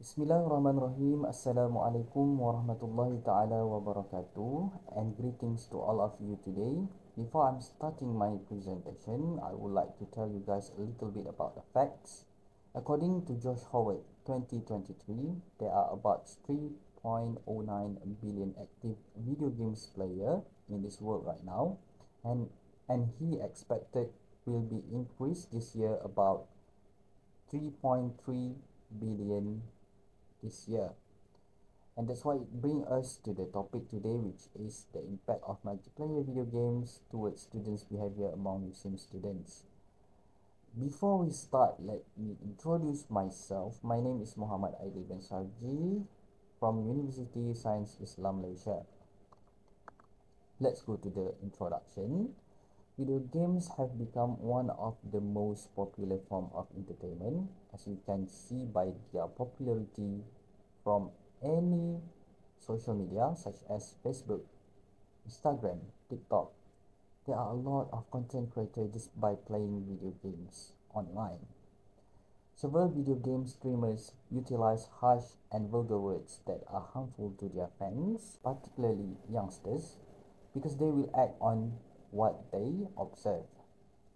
Bismillahirrahmanirrahim. Assalamualaikum warahmatullahi ta'ala wabarakatuh, and greetings to all of you today. Before I'm starting my presentation, I would like to tell you guys a little bit about the facts. According to Josh Howard 2023, there are about 3.09 billion active video games player in this world right now, and he expected will be increased this year about 3.3 billion this year. And that's why it brings us to the topic today, which is the impact of multiplayer video games towards students' behavior among Usim students. Before we start, let me introduce myself. My name is Muhammad AIDIL bin SARJI from University Science Islam Malaysia. Let's go to the introduction. Video games have become one of the most popular form of entertainment, as you can see by their popularity from any social media such as Facebook, Instagram, TikTok. There are a lot of content creators just by playing video games online. Several video game streamers utilize harsh and vulgar words that are harmful to their fans, particularly youngsters, because they will act on what they observe.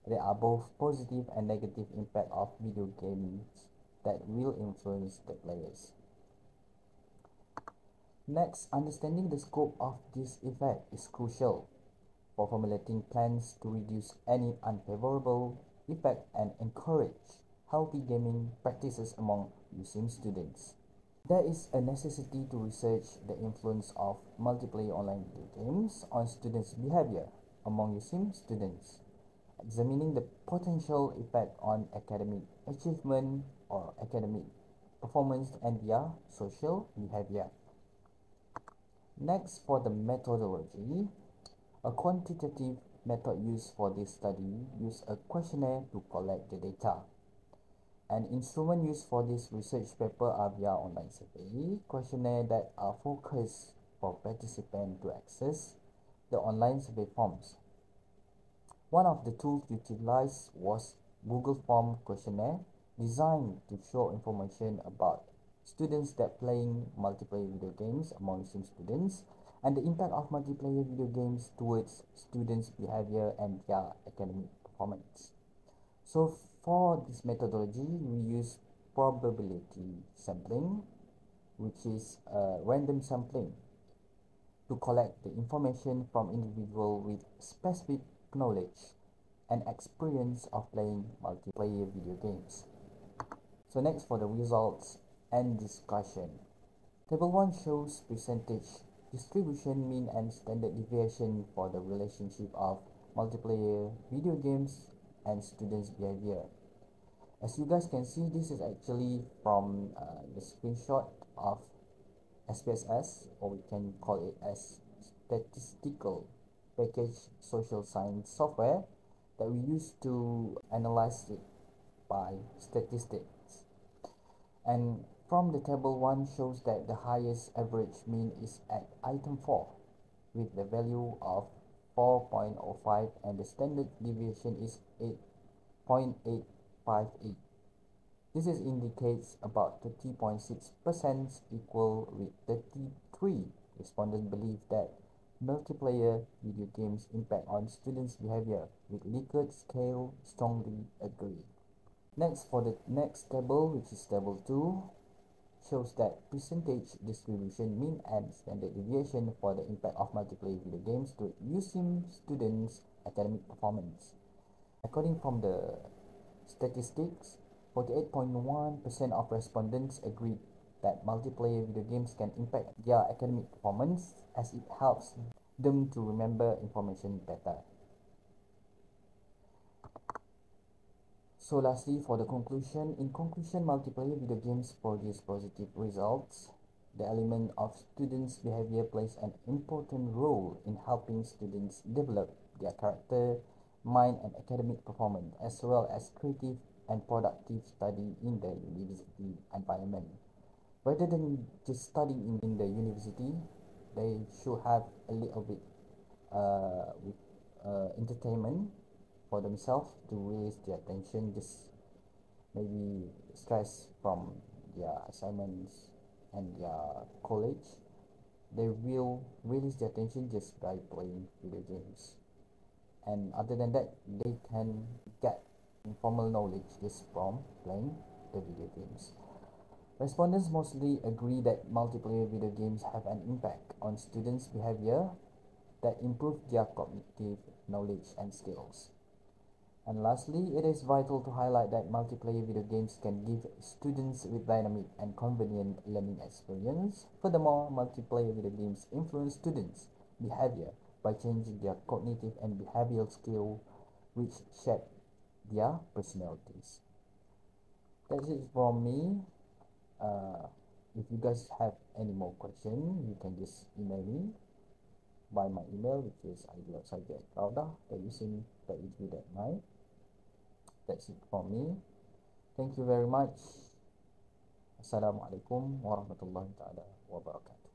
There are both positive and negative impact of video games that will influence the players. Next, understanding the scope of this effect is crucial for formulating plans to reduce any unfavorable effect and encourage healthy gaming practices among Usim students. There is a necessity to research the influence of multiplayer online video games on students' behavior among Usim students, examining the potential effect on academic achievement or academic performance and their social behavior. Next, for the methodology, a quantitative method used for this study uses a questionnaire to collect the data. An instrument used for this research paper are via online survey questionnaire that are focused for participants to access the online survey forms. One of the tools utilized was Google Form questionnaire, designed to show information about students that playing multiplayer video games among some students and the impact of multiplayer video games towards students' behavior and their academic performance. So for this methodology, we use probability sampling, which is random sampling, to collect the information from individuals with specific knowledge and experience of playing multiplayer video games. So next, for the results and discussion. Table 1 shows percentage distribution, mean and standard deviation for the relationship of multiplayer video games and students' behavior. As you guys can see, this is actually from the screenshot of SPSS, or we can call it as statistical package social science software that we use to analyze it by statistics. And from the table 1 shows that the highest average mean is at item 4 with the value of 4.05 and the standard deviation is 8.858. This is indicates about 30.6% equal with 33 respondents believe that multiplayer video games impact on students' behavior, with Likert scale strongly agree. Next, for the next table, which is table 2, shows that percentage distribution, mean and standard deviation for the impact of multiplayer video games to Usim students' academic performance. According from the statistics, 48.1% of respondents agreed that multiplayer video games can impact their academic performance as it helps them to remember information better. So lastly, for the conclusion, in conclusion, multiplayer video games produce positive results. The element of students' behavior plays an important role in helping students develop their character, mind and academic performance, as well as creative and productive study in the university environment. Rather than just studying in the university, they should have a little bit with entertainment for themselves to raise their attention, just maybe stress from their assignments and their college, they will release their attention just by playing video games. And other than that, they can get informal knowledge just from playing the video games. Respondents mostly agree that multiplayer video games have an impact on students' behavior that improve their cognitive knowledge and skills. And lastly, it is vital to highlight that multiplayer video games can give students with dynamic and convenient learning experience. Furthermore, multiplayer video games influence students' behavior by changing their cognitive and behavioral skills, which shape their personalities. That's it from me. If you guys have any more questions, you can just email me by my email, which is aidil.sarji@usim.edu.my. That's it from me. Thank you very much. Assalamualaikum warahmatullahi taala wabarakatuh.